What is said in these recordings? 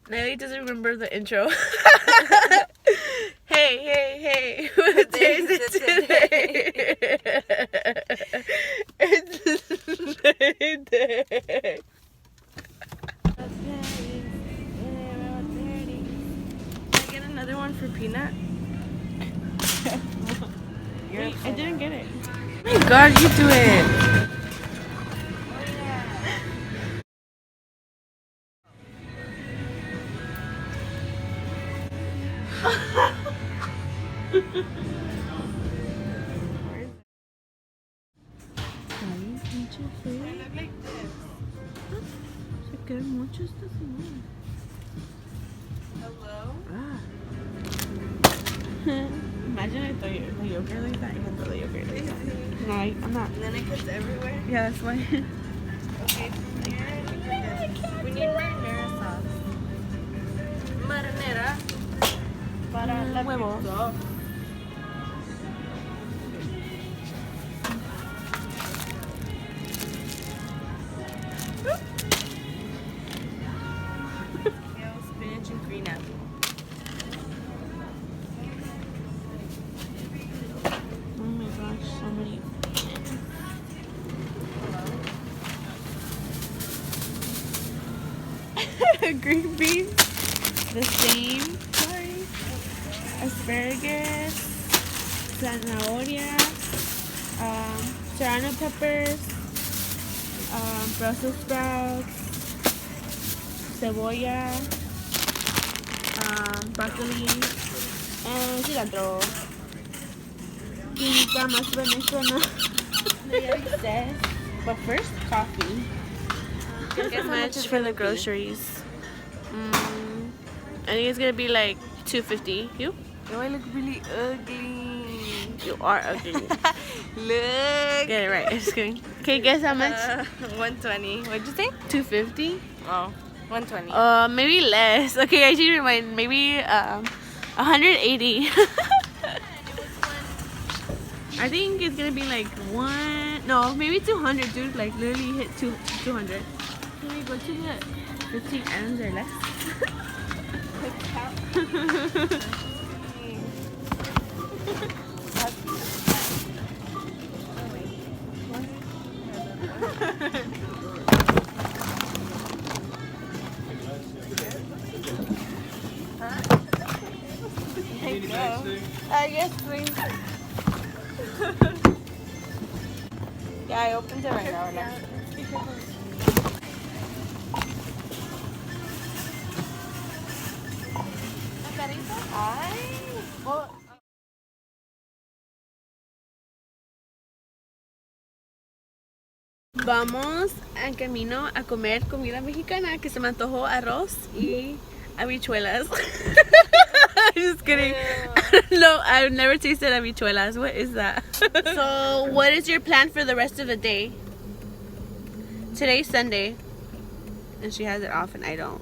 NayDay doesn't remember the intro. Hey, what day is it today? It's NayDay. Can I get another one for peanut? Wait, I didn't get it. Oh my god, you do it. Hello? Imagine I throw the yogurt like that. I can throw the yogurt like that. No, I'm not. And then it gets everywhere. Yeah, that's why. Okay, from here, we need marinara sauce. Marinara para la Huevos. pizza. Kale, spinach, and green apple. Oh my gosh, so many. Green beans, the same. Sorry. Asparagus, zanahoria, serrano peppers, Brussels sprouts, cebolla, broccoli, and cilantro. Quinta más Venezuela. But first, coffee. Guess how much for the groceries? I think it's gonna be like $2.50. You? Oh, I look really ugly. You are ugly. Look. Get it right. I'm just kidding. Okay, guess how much? 120. What'd you say? $2.50. Oh, 120. Maybe less. Okay, I should remind. Maybe 180. I think it's gonna be like maybe 200, dude. Like literally hit 200. Can we go to the 15 items or less? Yes, please. Yeah, I opened it right now. Vamos en camino a comer comida mexicana que se me antojó arroz y habichuelas. Just kidding. No, I've never tasted habichuelas. What is that? So, what is your plan for the rest of the day? Today's Sunday, and she has it off, and I don't.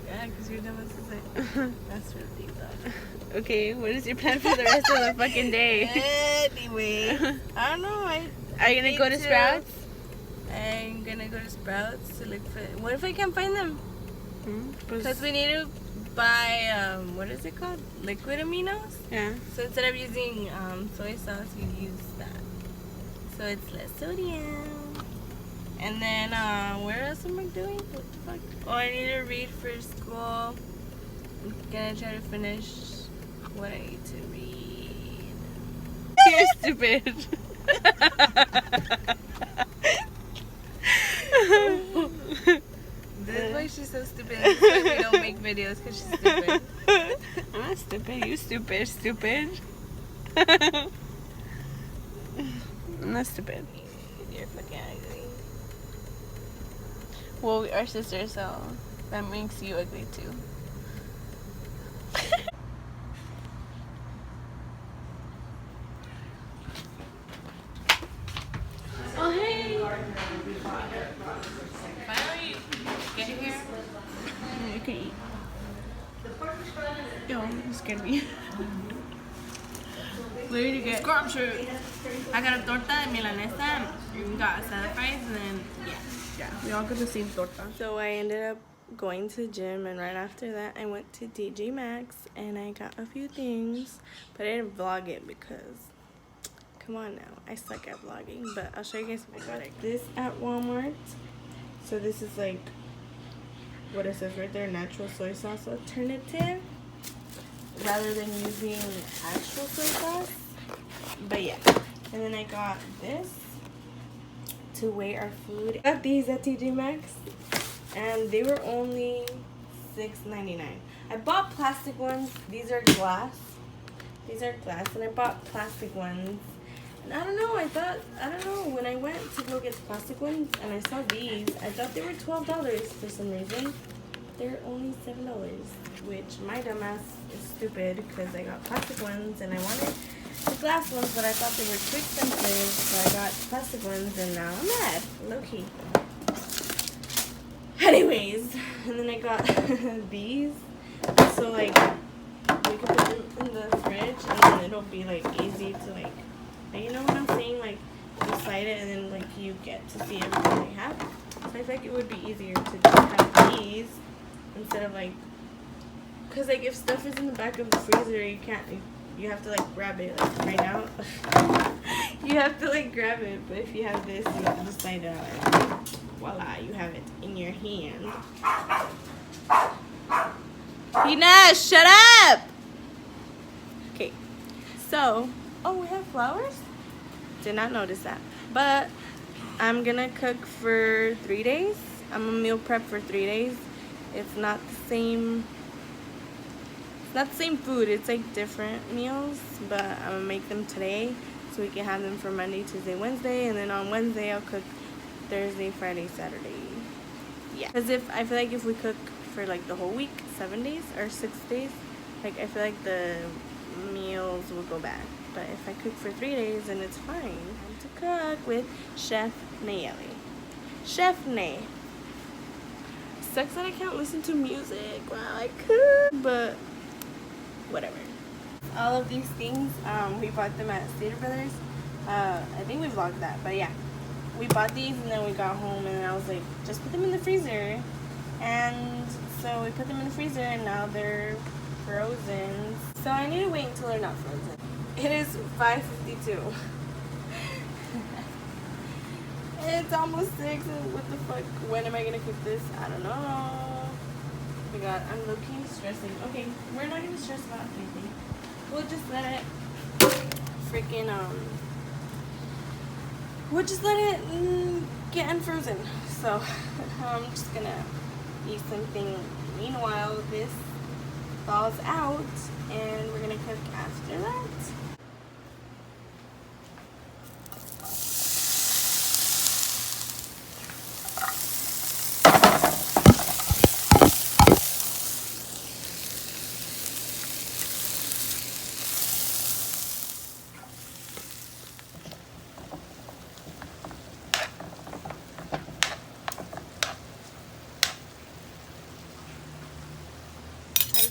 Yeah, because you're the one to say. That's really though. Okay, what is your plan for the rest of the fucking day? Anyway, I don't know. Are you gonna go to Sprouts? I'm gonna go to Sprouts to look for. What if I can't find them? Because we need to buy what is it called? Liquid aminos. Yeah. So instead of using soy sauce, you use that. So it's less sodium. And then where else am I doing? What the fuck? Oh, I need to read for school. I'm gonna try to finish what I need to read. You're stupid. This is why she's so stupid. This is why we don't make videos, because she's stupid. I'm not stupid. You stupid. I'm not stupid. You're fucking ugly. Well, we are sisters, so that makes you ugly too. Oh, hey! Finally, getting here. You can eat. Yo, you scared me. Where did you get? Scrumptious. I got a torta de milanesa, got salad fries, and then Yeah, we all got the same torta. So I ended up going to the gym, and right after that I went to TJ Maxx and I got a few things, but I didn't vlog it because come on now, I suck at vlogging. But I'll show you guys what I got this at Walmart. So this is like what it says right there, natural soy sauce alternative rather than using actual soy sauce. But yeah, and then I got this to weigh our food. I got these at TJ Maxx and they were only $6.99. I bought plastic ones. These are glass. These are glass, and I bought plastic ones. And I don't know, when I went to go get the plastic ones and I saw these, I thought they were $12 for some reason. They're only $7, which my dumbass is stupid because I got plastic ones and I wanted the glass ones, but I thought they were too expensive, so I got plastic ones and now I'm mad, low key. Anyways, and then I got these, so like we can put them in the fridge and then it'll be like easy to like, you know what I'm saying, like you slide it and then like you get to see everything they have. So I feel like it would be easier to just have these instead of like, cause like if stuff is in the back of the freezer, you have to like grab it, like right now. You have to like grab it, but if you have this, you have to just slide it out and voila, you have it in your hand. Ina, shut up! Okay, so, oh, we have flowers? Did not notice that. But I'm gonna cook for 3 days. I'm gonna meal prep for 3 days. It's not the same. It's not the same food. It's like different meals, but I'm gonna make them today so we can have them for Monday, Tuesday, Wednesday, and then on Wednesday I'll cook Thursday, Friday, Saturday. Yeah, because I feel like if we cook for like the whole week, 7 days or 6 days, like I feel like the meals will go bad. But if I cook for 3 days, then it's fine. Time to cook with Chef NayDay. Chef Nay. Sucks that I can't listen to music while I cook, but whatever. All of these things, we bought them at Stater Brothers. I think we vlogged that, but yeah. We bought these and then we got home and I was like, just put them in the freezer. And so we put them in the freezer and now they're frozen. So I need to wait until they're not frozen. It is 5:52. It's almost 6 and what the fuck, when am I gonna cook this? I don't know. Oh my god, I'm low-key stressing. Okay, we're not gonna stress about anything. We'll just let it freaking, we'll just let it get unfrozen. So I'm just gonna eat something. Meanwhile, this thaws out and we're gonna cook after that.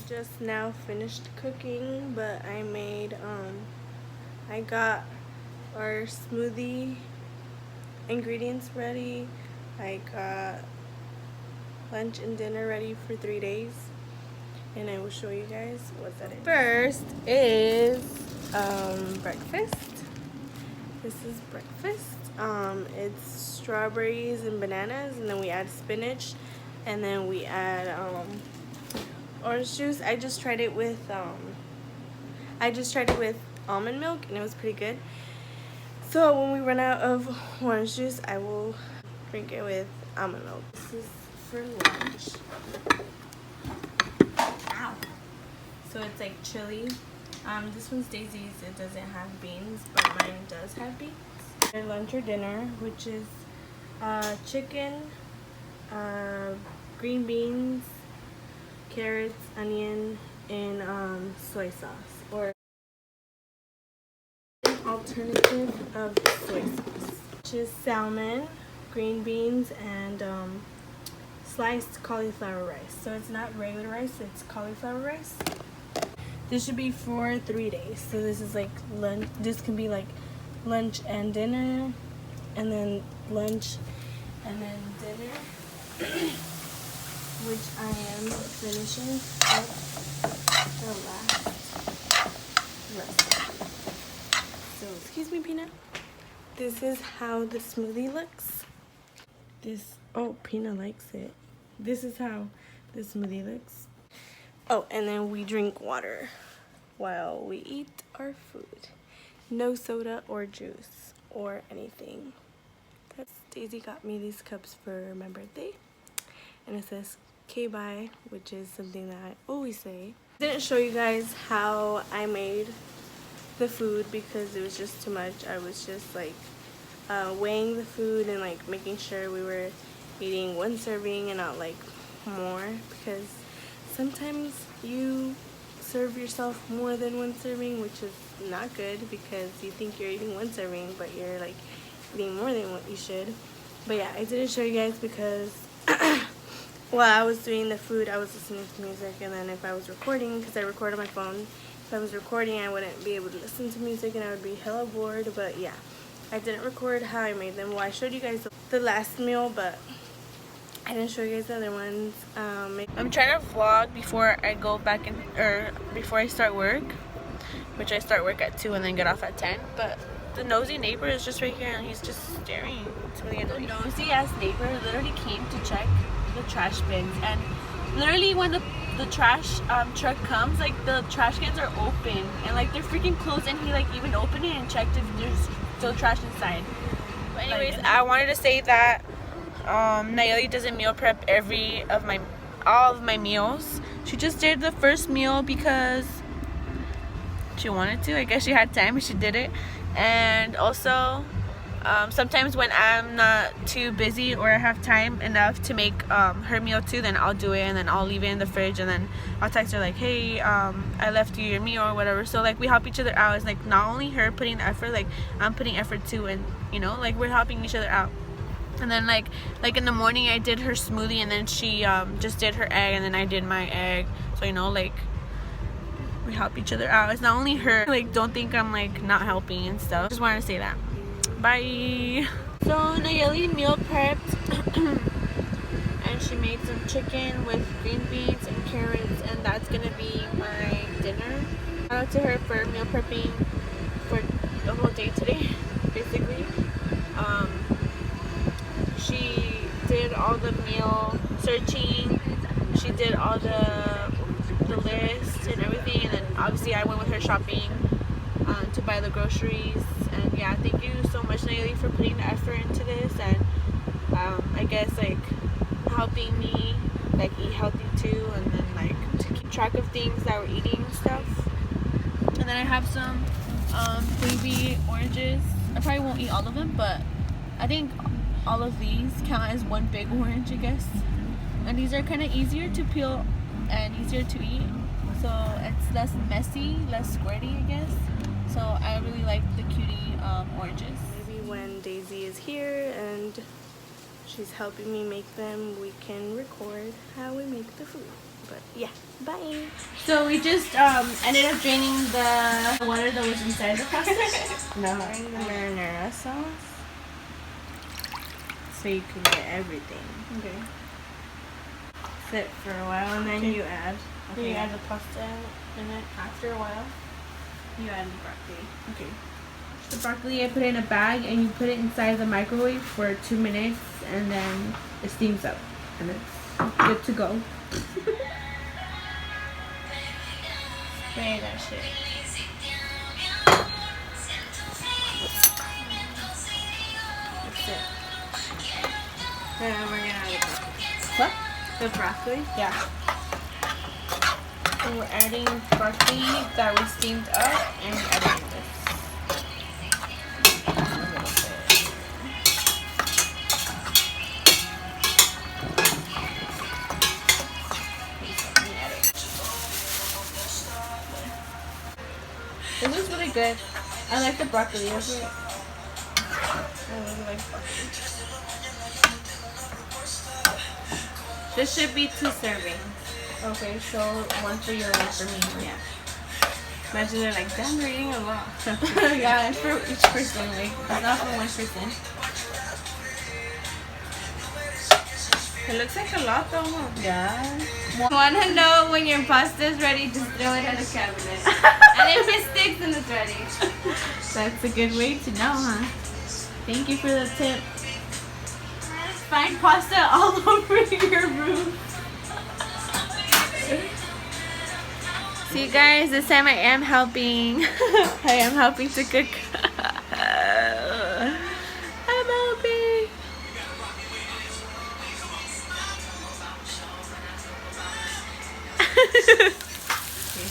Just now finished cooking, but I made I got our smoothie ingredients ready. I got lunch and dinner ready for 3 days, and I will show you guys what that is. First is breakfast. This is breakfast. It's strawberries and bananas, and then we add spinach, and then we add orange juice. I just tried it with almond milk and it was pretty good. So when we run out of orange juice, I will drink it with almond milk. This is for lunch. Ow. So it's like chili. This one's Daisy's. It doesn't have beans, but mine does have beans. And lunch or dinner, which is chicken, green beans, carrots, onion, and soy sauce, or an alternative of soy sauce, which is salmon, green beans, and sliced cauliflower rice. So it's not regular rice, it's cauliflower rice. This should be for 3 days. So this is like lunch. This can be like lunch and dinner, and then lunch and then dinner. which I am finishing up the last recipe. So, excuse me, Peanut. This is how the smoothie looks. Oh, Peanut likes it. This is how the smoothie looks. Oh, and then we drink water while we eat our food. No soda or juice or anything. Daisy got me these cups for my birthday. And it says K-bye, which is something that I always say. I didn't show you guys how I made the food because it was just too much. I was just like weighing the food and like making sure we were eating one serving and not like more, because sometimes you serve yourself more than one serving, which is not good because you think you're eating one serving but you're like eating more than what you should. But yeah, I didn't show you guys because while I was doing the food I was listening to music, and then if I was recording, because I record on my phone, if I was recording I wouldn't be able to listen to music and I would be hella bored. But yeah, I didn't record how I made them. Well, I showed you guys the last meal, but I didn't show you guys the other ones. I'm trying to vlog before I go back in, or before I start work, which I start work at 2 and then get off at 10. But the nosy neighbor is just right here and he's just staring. It's really annoying. The nosy ass neighbor literally came to check the trash bins, and literally when the trash truck comes, like the trash cans are open and like they're freaking closed, and he like even opened it and checked if there's still trash inside. But anyways, I wanted to say that NayDay doesn't meal prep all of my meals. She just did the first meal because she wanted to. I guess she had time and she did it. And also sometimes when I'm not too busy or I have time enough to make her meal too, then I'll do it and then I'll leave it in the fridge, and then I'll text her like, hey, I left you your meal or whatever. So like we help each other out. It's like not only her putting the effort, like I'm putting effort too, and you know, like we're helping each other out. And then like in the morning I did her smoothie, and then she just did her egg, and then I did my egg. So you know, like we help each other out. It's not only her. Like don't think I'm like not helping and stuff. Just wanted to say that. Bye. So NayDay meal prepped and she made some chicken with green beans and carrots, and that's gonna be my dinner. Shout out to her for meal prepping for the whole day today, basically. She did all the meal searching, she did all the list and everything, and then obviously I went with her shopping to buy the groceries. And yeah, thank you so much NayDay for putting the effort into this, and I guess like helping me like eat healthy too, and then like to keep track of things that we're eating and stuff. And then I have some baby oranges. I probably won't eat all of them, but I think all of these count as one big orange, I guess. And these are kind of easier to peel and easier to eat, so it's less messy, less squirty, I guess. So I really like the cutie oranges. Maybe when Daisy is here and she's helping me make them, we can record how we make the food. But yeah, bye. So we just ended up draining the water that was inside the pasta. No, the marinara sauce, so you can get everything. Okay. Sit for a while and then you add. Okay. You add the pasta in it after a while. You add the broccoli. Okay. The broccoli I put in a bag, and you put it inside the microwave for 2 minutes, and then it steams up, and it's good to go. Spray that shit. That's it. Then we're gonna add the broccoli. What? The broccoli? Yeah. And we're adding broccoli that we steamed up, and we're adding this. This is really good. I like the broccoli. I really like broccoli. This should be 2 servings. Okay, so 1 for you and 1 for me. Yeah. Imagine they're like, damn, we're eating a lot. Yeah, it's for each person. Like, it's not for one person. It looks like a lot though, huh? Yeah. Wanna know when your pasta is ready, just throw it in the cabinet. And if it sticks, then it's ready. That's a good way to know, huh? Thank you for the tip. Find pasta all over your room. See guys, this time I am helping. I am helping to cook. I'm helping.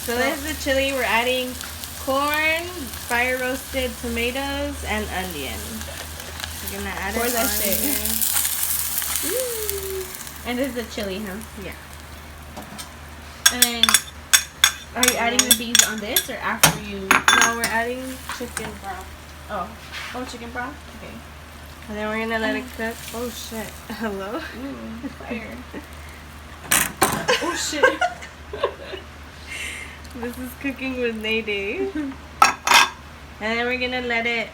So this is the chili. We're adding corn, fire roasted tomatoes, and onion. We're gonna add Pour it that on shit. here. And this is the chili, huh? Yeah. And then, are you adding the beans on this or after you? No, we're adding chicken broth. Oh, chicken broth. Okay. And then we're gonna let it cook. Oh shit. Hello? Ooh, fire. Oh shit. This is cooking with NayDay. And then we're gonna let it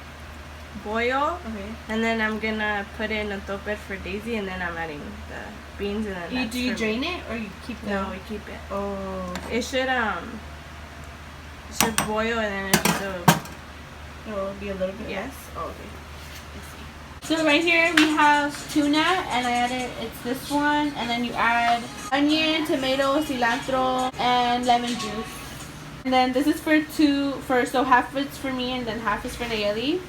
boil. Okay. And then I'm gonna put it in a topper for Daisy, and then I'm adding the beans and then Do you drain it or you keep it? No, we keep it. Oh. It should boil and then it It'll be a little bit. yes. Oh, okay. So right here we have tuna, and I added, it's this one, and then you add onion, tomato, cilantro, and lemon juice. And then this is so half it's for me and then half is for Nayeli.